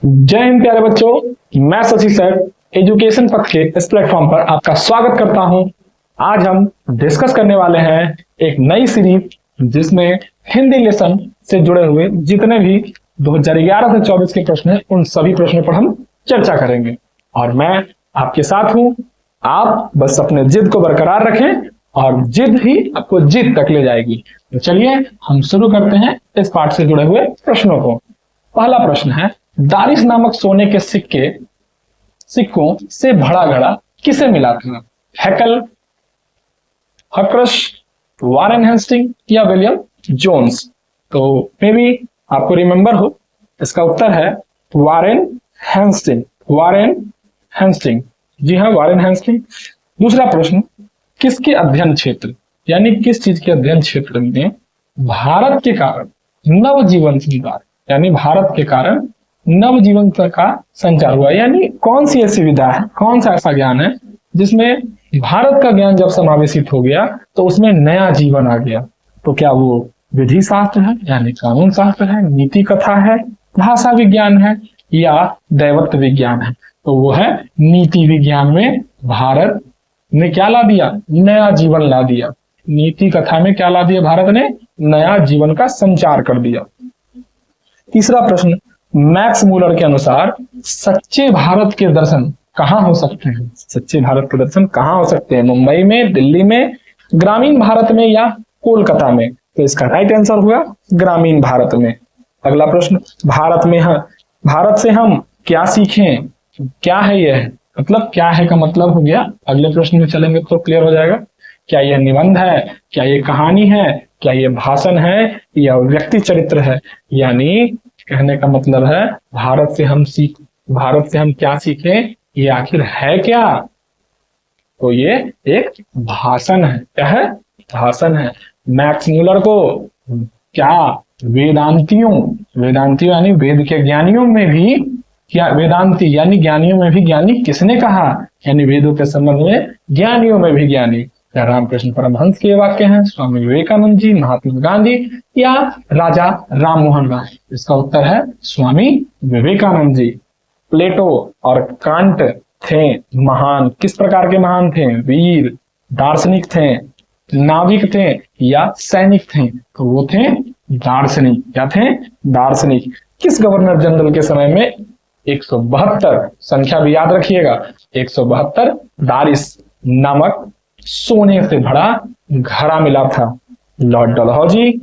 जय हिंद प्यारे बच्चों, मैं शशि सर एजुकेशन पथ के इस प्लेटफॉर्म पर आपका स्वागत करता हूं। आज हम डिस्कस करने वाले हैं एक नई सीरीज जिसमें हिंदी लेसन से जुड़े हुए जितने भी 2011 से 24 के प्रश्न हैं उन सभी प्रश्नों पर हम चर्चा करेंगे और मैं आपके साथ हूं। आप बस अपने जिद को बरकरार रखें और जिद ही आपको जीत तक ले जाएगी। तो चलिए हम शुरू करते हैं इस पाठ से जुड़े हुए प्रश्नों को। पहला प्रश्न है, दारिस नामक सोने के सिक्कों से भरा घड़ा किसे मिला था? हैकल, हक्रश, वारेन हेस्टिंग या विलियम जोन्स? तो मे बी आपको रिमेंबर हो, इसका उत्तर है वारेन हेस्टिंग। वारेन हेस्टिंग, जी हाँ, वारेन हेस्टिंग। दूसरा प्रश्न, किसके अध्ययन क्षेत्र यानी किस चीज के अध्ययन क्षेत्र में भारत के कारण नवजीवन संचार यानी भारत के कारण नवजीवन का संचार हुआ? यानी कौन सी ऐसी विधा है, कौन सा ऐसा ज्ञान है जिसमें भारत का ज्ञान जब समावेशित हो गया तो उसमें नया जीवन आ गया? तो क्या वो विधि शास्त्र है यानी कानून शास्त्र है, नीति कथा है, भाषा विज्ञान है या दैवत्व विज्ञान है? तो वो है नीति विज्ञान में भारत ने क्या ला दिया? नया जीवन ला दिया। नीति कथा में क्या ला दिया? भारत ने नया जीवन का संचार कर दिया। तीसरा प्रश्न, मैक्स मूलर के अनुसार सच्चे भारत के दर्शन कहाँ हो सकते हैं? सच्चे भारत के दर्शन कहाँ हो सकते हैं? मुंबई में, दिल्ली में, ग्रामीण भारत में या कोलकाता में? तो इसका राइट आंसर होगा ग्रामीण भारत में। अगला प्रश्न, भारत से हम क्या सीखें? क्या है यह? मतलब क्या है का मतलब हो गया, अगले प्रश्न में चलेंगे तो क्लियर हो जाएगा। क्या यह निबंध है? क्या यह कहानी है? क्या यह भाषण है या व्यक्ति चरित्र है? यानी कहने का मतलब है भारत से हम क्या सीखें, ये आखिर है क्या? तो ये एक भाषण है। क्या है? भाषण है। मैक्स मूलर को क्या वेदांतियों यानी वेद के ज्ञानियों में भी क्या वेदांती यानी ज्ञानियों में भी ज्ञानी किसने कहा? यानी वेदों के संबंध में ज्ञानियों में भी ज्ञानी। क्या रामकृष्ण परमहंस के वाक्य हैं, स्वामी विवेकानंद जी, महात्मा गांधी या राजा राम मोहन राय? इसका उत्तर है स्वामी विवेकानंद जी। प्लेटो और कांट थे महान, किस प्रकार के महान थे? वीर, दार्शनिक थे, नाविक थे या सैनिक थे? तो वो थे दार्शनिक। क्या थे? दार्शनिक। किस गवर्नर जनरल के समय में 172, संख्या भी याद रखिएगा, 172 दारिस नामक सोने से भरा घड़ा मिला था? Lord Dalhousie,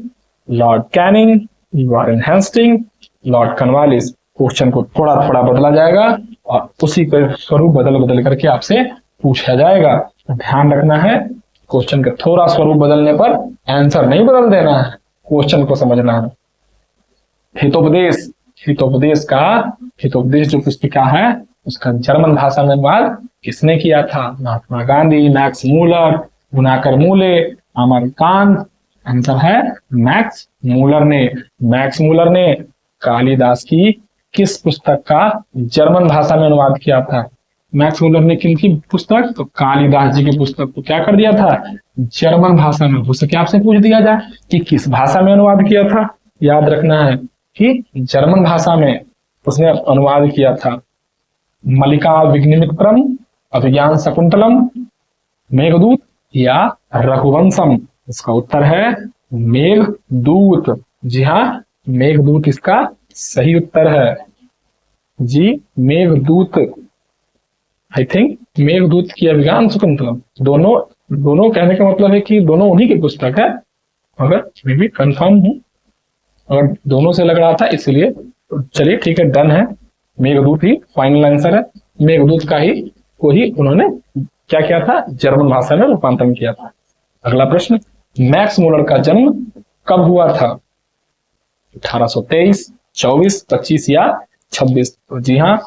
lord Canning, Warren Hasting, lord Cornwallis? Question को थोड़ा थोड़ा बदला जाएगा और उसी का स्वरूप बदल करके आपसे पूछा जाएगा। ध्यान रखना है, क्वेश्चन का थोड़ा स्वरूप बदलने पर आंसर नहीं बदल देना है, क्वेश्चन को समझना है। हितोपदेश जो पुस्तिका है उसका जर्मन भाषा में अनुवाद किसने किया था? महात्मा गांधी, मैक्स मूलर, गुनाकर मूले, अमरकांत? आंसर है मैक्स मूलर ने। मैक्स मूलर ने कालिदास की किस पुस्तक का जर्मन भाषा में अनुवाद किया था? मैक्स मूलर ने किनकी पुस्तक? तो कालिदास जी की पुस्तक को क्या कर दिया था? जर्मन भाषा में। हो सके आपसे पूछ दिया जाए कि किस भाषा में अनुवाद किया था? याद रखना है कि जर्मन भाषा में उसने अनुवाद किया था। मल्लिका विघ्नमित्रम, अभिज्ञान शकुंतलम, मेघदूत या रघुवंशम? इसका उत्तर है मेघदूत। जी हाँ, मेघदूत इसका सही उत्तर है जी। मेघदूत, आई थिंक मेघदूत की अभिज्ञान शकुंतलम, दोनों कहने का मतलब है कि दोनों उन्हीं की पुस्तक है, मगर मैं भी कंफर्म हूं और दोनों से लग रहा था इसलिए। तो चलिए ठीक है, डन है, मेघदूत ही फाइनल आंसर है। मेघदूत का ही को ही उन्होंने क्या किया था? जर्मन भाषा में रूपांतरण किया था। अगला प्रश्न, मैक्स मूलर का जन्म कब हुआ था? 1823, 24, 25 या 26? तो जी हाँ,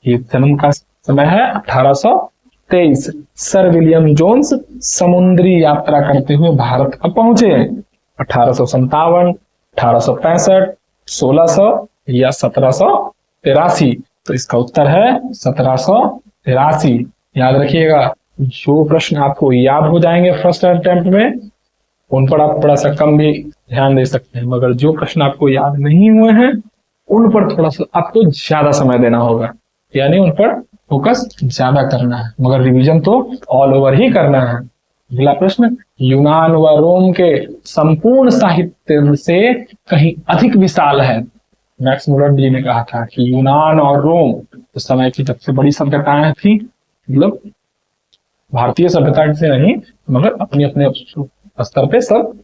ये जन्म का समय है 1823। सर विलियम जोन्स समुद्री यात्रा करते हुए भारत कब पहुंचे? 1857, 1865, 1600 या 1783? तो इसका उत्तर है 1783। याद रखिएगा, जो प्रश्न आपको याद हो जाएंगे फर्स्ट अटेम्प्ट में उन पर आप थोड़ा सा कम भी ध्यान दे सकते हैं, मगर जो प्रश्न आपको याद नहीं हुए हैं उन पर थोड़ा सा आपको ज्यादा समय देना होगा, यानी उन पर फोकस ज्यादा करना है, मगर रिवीजन तो ऑल ओवर ही करना है। अगला प्रश्न, यूनान व रोम के संपूर्ण साहित्य से कहीं अधिक विशाल है। मैक्स मुलर जी ने कहा था कि यूनान और रोम उस समय की सबसे बड़ी सभ्यताएं थी, मतलब भारतीय सभ्यता से नहीं मगर अपने अपने स्तर पे सब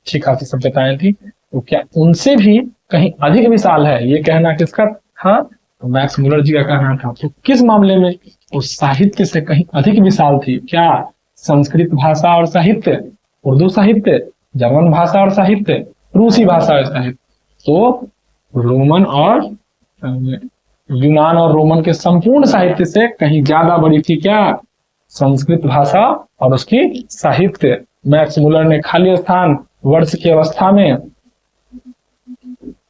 अच्छी खासी सभ्यताएं थी, तो क्या उनसे भी कहीं अधिक विशाल है, ये कहना किसका था? तो मैक्स मुलर जी का कहना था। तो किस मामले में उस साहित्य से कहीं अधिक विशाल थी? क्या संस्कृत भाषा और साहित्य, उर्दू साहित्य, जर्मन भाषा और साहित्य, रूसी भाषा और साहित्य? तो रोमन और यूनान और रोमन के संपूर्ण साहित्य से कहीं ज्यादा बड़ी थी क्या? संस्कृत भाषा और उसकी साहित्य। मैक्स मुलर ने खाली स्थान वर्ष की अवस्था में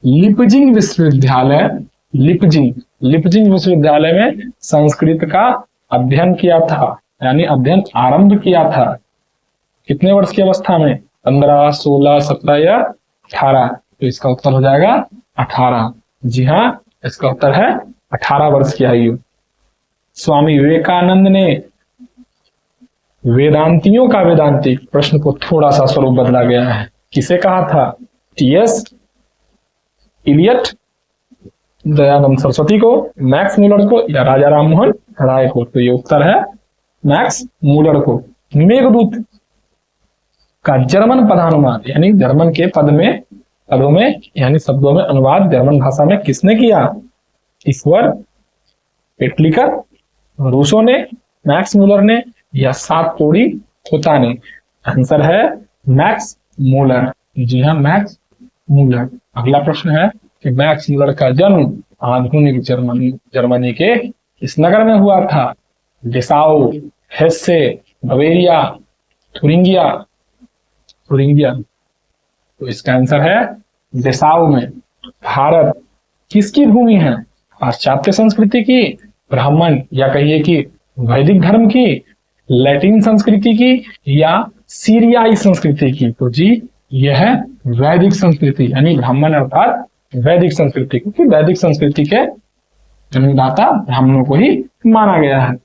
लिपजिंग विश्वविद्यालय में संस्कृत का अध्ययन किया था, यानी अध्ययन आरंभ किया था। कितने वर्ष की अवस्था में? 15, 16, 17 या 18? तो इसका उत्तर हो जाएगा 18। जी हाँ, इसका उत्तर है 18 वर्ष की आयु। स्वामी विवेकानंद ने वेदांतियों का वेदांती, प्रश्न को थोड़ा सा स्वरूप बदला गया है, किसे कहा था? टीएस इलियट, दयानंद सरस्वती को, मैक्स मुलर को या राजा राममोहन राय को? तो ये उत्तर है मैक्स मुलर को। मेघदूत का जर्मन पदानुवाद, यानी जर्मन के पदों में यानी शब्दों में अनुवाद जर्मन भाषा में किसने किया? ईश्वर पेटलिकर, रूसो ने, मैक्स मुलर ने या सातकोड़ी खोता ने? आंसर है मैक्स मुलर। जी हाँ, मैक्स मुलर। अगला प्रश्न है कि मैक्स मुलर का जन्म आधुनिक जर्मनी के किस नगर में हुआ था? डेसाउ, हेस्से, बवेरिया, थुरिंगिया? तो इसका आंसर है डेसाउ में। भारत किसकी भूमि है? पाश्चात्य संस्कृति की, ब्राह्मण या कहिए कि वैदिक धर्म की, लैटिन संस्कृति की या सीरियाई संस्कृति की? तो जी यह है वैदिक संस्कृति, यानी ब्राह्मण अर्थात वैदिक संस्कृति, क्योंकि वैदिक संस्कृति के जन्मदाता ब्राह्मणों को ही माना गया है।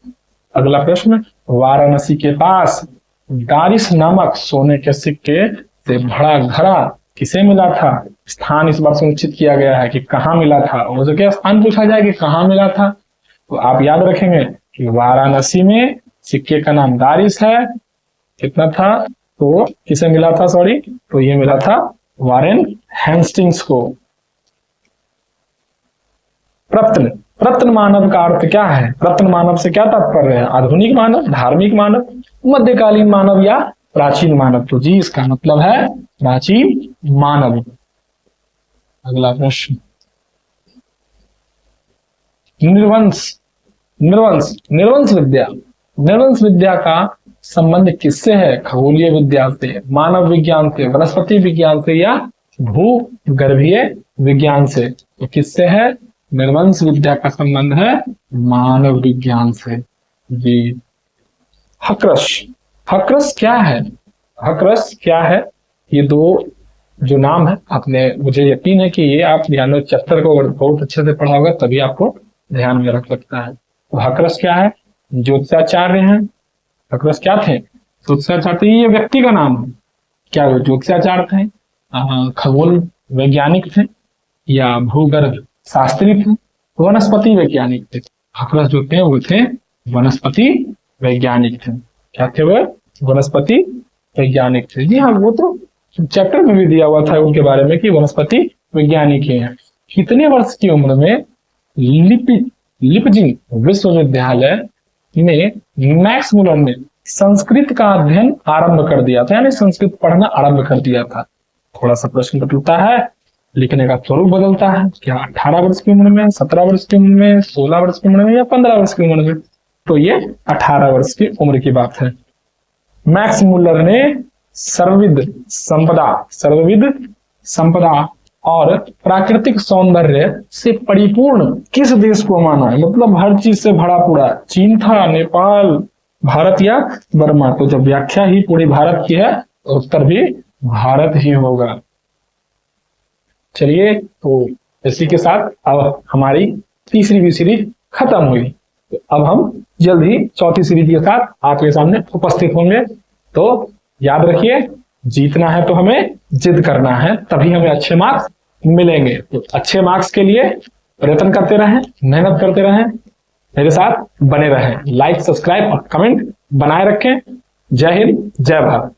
अगला प्रश्न, वाराणसी के पास दारिस नामक सोने के सिक्के से भरा घड़ा किसे मिला था? स्थान इस बार सुनिश्चित किया गया है कि कहाँ मिला था। हो सके स्थान पूछा जाए कि कहाँ मिला था, तो आप याद रखेंगे कि वाराणसी में सिक्के का नाम दारिस है। कितना था? तो किसे मिला था? सॉरी, तो ये मिला था वारेन हेस्टिंग्स को। प्रत्न मानव का अर्थ क्या है? प्रत्न मानव से क्या तात्पर्य है? आधुनिक मानव, धार्मिक मानव, मध्यकालीन मानव या प्राचीन मानव? तो जी इसका मतलब है प्राचीन मानव। अगला प्रश्न, निर्वंश विद्या का संबंध किससे है? खगोलीय विज्ञान से, मानव विज्ञान से, वनस्पति विज्ञान से या भूगर्भीय विज्ञान से? तो किससे है? निर्वंश विद्या का संबंध है मानव विज्ञान से। जी। हक्रस क्या है? हक्रस क्या है? ये दो जो नाम है, आपने, मुझे यकीन है कि ये आप ध्यान चैप्टर को बहुत अच्छे से पढ़ा होगा, तभी आपको ध्यान में रख सकता है। तो हक्रस क्या है? ज्योतिषाचार्य हैं। हक्रस क्या थे? ज्योतिषाचार्य, ये व्यक्ति का नाम है। क्या वो ज्योतिषाचार्य थे, खगोल वैज्ञानिक थे या भूगर्भ शास्त्री थे, वनस्पति वैज्ञानिक थे? हक्रस जो थे वो थे वनस्पति वैज्ञानिक थे। क्या थे वो? वनस्पति वैज्ञानिक थे। जी हाँ, वो तो चैप्टर में भी दिया हुआ था उनके बारे में कि वनस्पति वैज्ञानिक हैं। कितने वर्ष की उम्र में लिपजिंग विश्वविद्यालय में मैक्स मुलर ने संस्कृत का अध्ययन आरंभ कर दिया था, यानी संस्कृत पढ़ना आरंभ कर दिया था? थोड़ा सा प्रश्न बदलता है, लिखने का स्वरूप बदलता है। क्या 18 वर्ष की उम्र में, 17 वर्ष की उम्र में, 16 वर्ष की उम्र में या 15 वर्ष की उम्र में? तो ये 18 वर्ष की उम्र की बात है। मैक्स मुलर ने सर्वविद संपदा और प्राकृतिक सौंदर्य से परिपूर्ण किस देश को माना है? मतलब हर चीज से भरा पूरा। चीन था, नेपाल, भारत या बर्मा? तो जब व्याख्या ही पूरी भारत की है तो उत्तर भी भारत ही होगा। चलिए, तो इसी के साथ अब हमारी तीसरी भी सीरीज खत्म हुई। तो अब हम जल्द ही चौथी सीरीज के साथ आपके सामने उपस्थित होंगे। तो याद रखिए, जीतना है तो हमें जिद करना है, तभी हमें अच्छे मार्क्स मिलेंगे। तो अच्छे मार्क्स के लिए प्रयत्न करते रहें, मेहनत करते रहें, मेरे साथ बने रहें। लाइक, सब्सक्राइब और कमेंट बनाए रखें। जय हिंद, जय भारत।